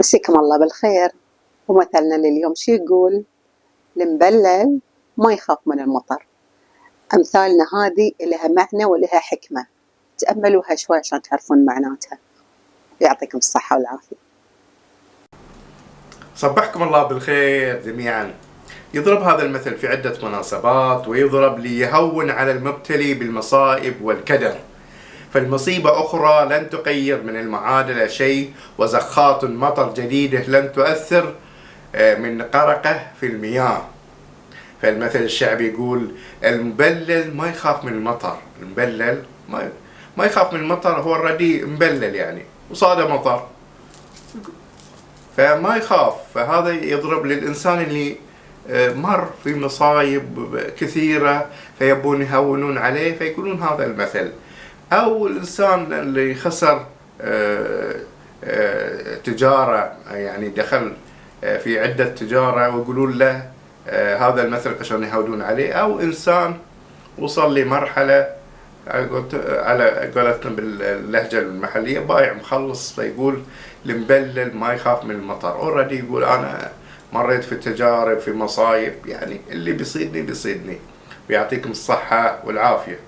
مسيكم الله بالخير. ومثلنا لليوم شو يقول؟ المبلل ما يخاف من المطر. أمثالنا هذه لها معنى ولها حكمة، تأملوها شوي عشان تعرفون معناتها. يعطيكم الصحة والعافية. صبحكم الله بالخير جميعا. يضرب هذا المثل في عدة مناسبات، ويضرب ليهون على المبتلي بالمصائب والكدر، فالمصيبة أخرى لن تغير من المعادلة شيء، وزخات مطر جديدة لن تؤثر من قرقه في المياه. فالمثل الشعبي يقول المبلل ما يخاف من المطر. المبلل ما يخاف من المطر، هو الرديء مبلل يعني وصاده مطر فما يخاف. فهذا يضرب للإنسان اللي مر في مصايب كثيرة فيبون يهونون عليه فيقولون هذا المثل. أو الإنسان اللي خسر تجارة، يعني دخل في عدة تجارة ويقولون له هذا المثل عشان يهودون عليه. أو إنسان وصل لمرحلة على قولتنا باللهجة المحلية بايع مخلص، فيقول المبلل ما يخاف من المطر. أوريدي يقول أنا مريت في تجارب في مصايب، يعني اللي بيصيدني بيصيدني. ويعطيكم الصحة والعافية.